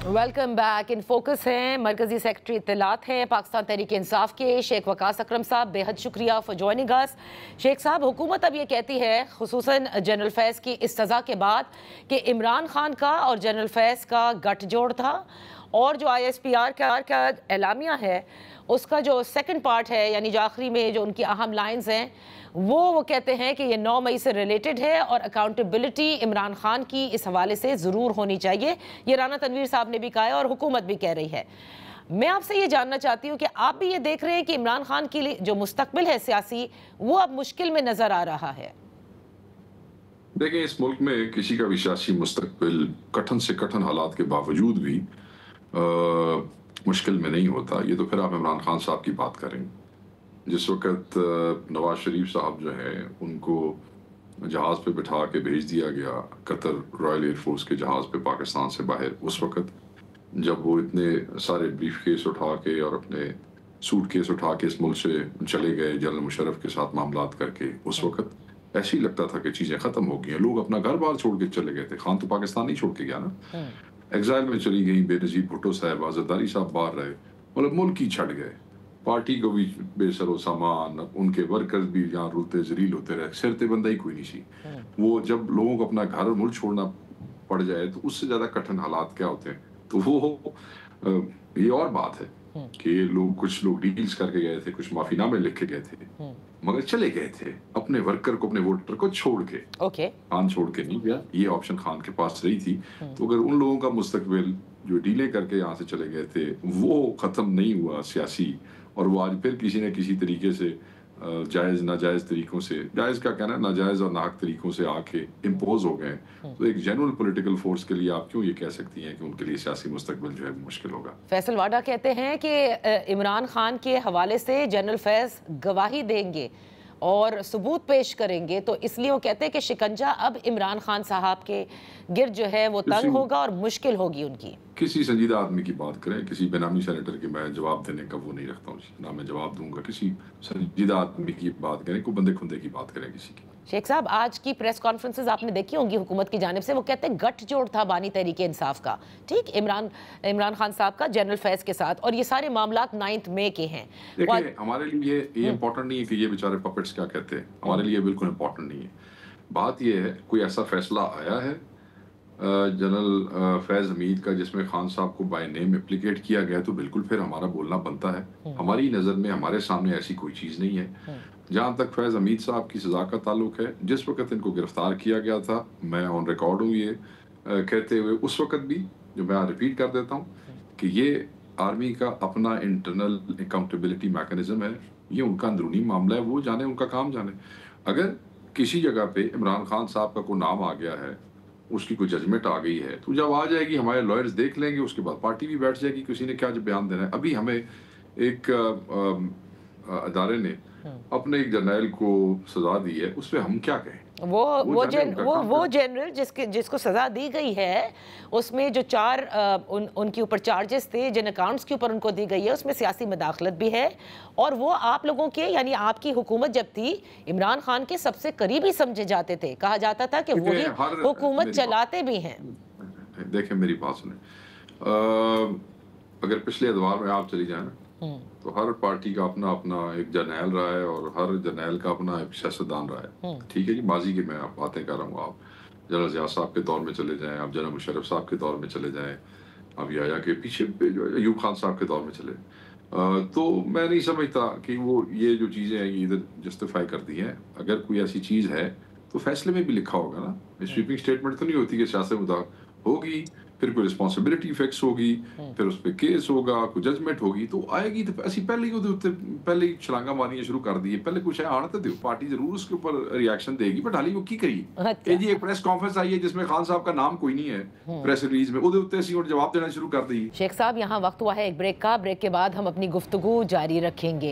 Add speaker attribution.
Speaker 1: Welcome back. In focus हैं मरकजी secretary इत्तलात हैं पाकिस्तान तहरीक इंसाफ के शेख वकास अकरम साहब। बेहद शुक्रिया फॉर जॉइनिंग अस। शेख साहब, हुकूमत अब ये कहती है खुसूसन जनरल फैज़ की इस सज़ा के बाद कि इमरान खान का और जनरल फैज़ का गठजोड़ था और जो ISPR का एलामिया है उसका जो सेकंड पार्ट है यानी जो आखिरी में जो उनकी अहम लाइंस हैं वो कहते हैं कि ये 9 मई से रिलेटेड है और अकाउंटेबिलिटी इमरान खान की इस हवाले से ज़रूर होनी चाहिए। ये राना तनवीर साहब ने भी कहा है और हुकूमत भी कह रही है। मैं आपसे ये जानना चाहती हूँ कि आप भी ये देख रहे हैं कि इमरान खान की जो मुस्तकबिल है सियासी वो अब मुश्किल में नज़र आ रहा है।
Speaker 2: देखिए, इस मुल्क में किसी का भी सियासी मुस्तकबिल कठिन से कठिन हालात के बावजूद भी मुश्किल में नहीं होता। ये तो फिर आप इमरान खान साहब की बात करेंगे। जिस वक्त नवाज शरीफ साहब जो है उनको जहाज़ पे बिठा के भेज दिया गया कतर रॉयल एयरफोर्स के जहाज़ पे पाकिस्तान से बाहर, उस वक्त जब वो इतने सारे ब्रीफ केस उठा के और अपने सूट केस उठा के इस मुल्क से चले गए जनरल मुशर्रफ के साथ मामलात करके, उस वक्त ऐसे ही लगता था कि चीज़ें ख़त्म हो गई हैं। लोग अपना घर बार छोड़ के चले गए थे। खान तो पाकिस्तान नहीं छोड़ के गया ना, एग्जाइल में चली गई बेनज़ीर भुट्टो साहब, आज़ादारी साहब बाहर रहे, मतलब मुल्क ही छट गए। पार्टी को भी बेसरो सामान, उनके वर्कर्स भी यहाँ रुलते जरील होते रहे, सिरते बंदा ही कोई नहीं सी। वो जब लोगों को अपना घर और मुल्क छोड़ना पड़ जाए तो उससे ज़्यादा कठिन हालात क्या होते हैं। तो वो ये और बात है कि कुछ लोग डील्स करके गए थे, कुछ माफीनामे लिख के गए थे, मगर चले गए थे अपने वर्कर को, अपने वोटर को छोड़ के। खान छोड़ के नहीं गया, ये ऑप्शन खान के पास रही थी। तो अगर उन लोगों का मुस्तकबिल जो डीलें करके यहाँ से चले गए थे वो ख़त्म नहीं हुआ सियासी, और वो आज फिर किसी न किसी तरीके से जायज़ नाजायज़ तरीक़ों से, जायज़ क्या कहना, नाजायज़ और नाहक तरीक़ों से आके इम्पोज हो गए, तो एक जेन्युइन पॉलिटिकल फोर्स के लिए आप क्यों ये कह सकती हैं कि उनके लिए सियासी मुस्तकबिल जो है मुश्किल होगा।
Speaker 1: फैसल वाडा कहते हैं कि इमरान खान के हवाले से जनरल फैज़ गवाही देंगे और सबूत पेश करेंगे, तो इसलिए वो कहते हैं कि शिकंजा अब इमरान खान साहब के गिर्द जो है वो तंग होगा और मुश्किल होगी उनकी।
Speaker 2: किसी संजीदा आदमी की बात करें, किसी बेनामी सेनेटर की मैं जवाब देने का वो नहीं रखता हूँ ना, मैं जवाब दूंगा। किसी संजीदा आदमी की बात करें, कोई बंदे खुंदे की बात करें किसी की।
Speaker 1: शेख साहब, आज की प्रेस कॉन्फ्रेंसेस आपने देखी होंगी हुकूमत की जानिब से, वो कहते हैं गठजोड़ था बानी तहरीक इंसाफ का, ठीक, इमरान खान साहब का जनरल फैज़ के साथ, और ये सारे मामलात 9 मई के हैं।
Speaker 2: देखिए, हमारे लिए ये इम्पोर्टेंट नहीं है कि ये बेचारे पपेट्स क्या कहते हैं, हमारे लिए बिल्कुल इम्पोर्टेंट नहीं है। बात ये है, कोई ऐसा फैसला आया है जनरल फैज़ हमीद का जिसमें खान साहब को बाय नेम एप्लीकेट किया गया, तो बिल्कुल फिर हमारा बोलना बनता है। हमारी नज़र में, हमारे सामने ऐसी कोई चीज़ नहीं है। जहाँ तक फैज़ हमीद साहब की सज़ा का ताल्लुक है, जिस वक्त इनको गिरफ्तार किया गया था, मैं ऑन रिकॉर्ड हूँ ये कहते हुए, उस वक्त भी, जो मैं रिपीट कर देता हूँ, कि ये आर्मी का अपना इंटरनल अकाउंटेबिलिटी मैकेनिज्म है, ये उनका अंदरूनी मामला है, वो जाने, उनका काम जाने। अगर किसी जगह पे इमरान खान साहब का कोई नाम आ गया है, उसकी कोई जजमेंट आ गई है, तो जब आ जाएगी हमारे लॉयर्स देख लेंगे, उसके बाद पार्टी भी बैठ जाएगी किसी ने क्या जो बयान देना है। अभी हमें एक अदारे ने अपने एक जर्नैल को सजा दी है, उस पर हम क्या कहें।
Speaker 1: वो जनरल जिसको सजा दी गई है, उसमें जो 4 उनके ऊपर चार्जेस थे, जिन अकाउंट्स के ऊपर उनको दी गई है, उसमें सियासी मदाखलत भी है, और वो आप लोगों के यानी आपकी हुकूमत जब थी इमरान खान के सबसे करीबी समझे जाते थे, कहा जाता था कि वही हुकूमत चलाते भी हैं।
Speaker 2: देखें, मेरी बात सुने, अगर पिछले अदवार में आप चली जाए ना, तो हर पार्टी का अपना अपना एक जर्नैल रहा है और हर जर्नैल का अपना एक सियासतदान रहा है। ठीक है जी, माजी की मैं आप बातें कर रहा हूँ। आप जनरल ज़िया साहब के दौर में चले जाएं, आप जनरल मुशर्रफ साहब के दौर में चले जाएं, अब याया के पीछे जो अयूब खान साहब के दौर में चले, तो मैं नहीं समझता कि वो ये जो चीज़ें हैं ये इधर जस्टिफाई करती हैं। अगर कोई ऐसी चीज़ है तो फैसले में भी लिखा होगा ना, स्वीपिंग स्टेटमेंट तो नहीं होती कि सियासत मुताबिक होगी, फिर कोई रिस्पॉन्सिबिलिटी फिक्स होगी, फिर उस पर केस होगा, कोई जजमेंट होगी, तो आएगी। तो ऐसी पहले ही छलांगा मारनी शुरू कर दी है, पहले कुछ है आना तो दो, पार्टी जरूर उसके ऊपर रिएक्शन देगी, बट हाली वो की करी जी एक प्रेस कॉन्फ्रेंस आई है जिसमें खान साहब का नाम कोई नहीं है प्रेस रिलीज में, उधर उत्ते सी जवाब देना शुरू कर दी।
Speaker 1: शेख साहब, यहाँ वक्त हुआ है एक ब्रेक का, ब्रेक के बाद हम अपनी गुफ्तगू जारी रखेंगे।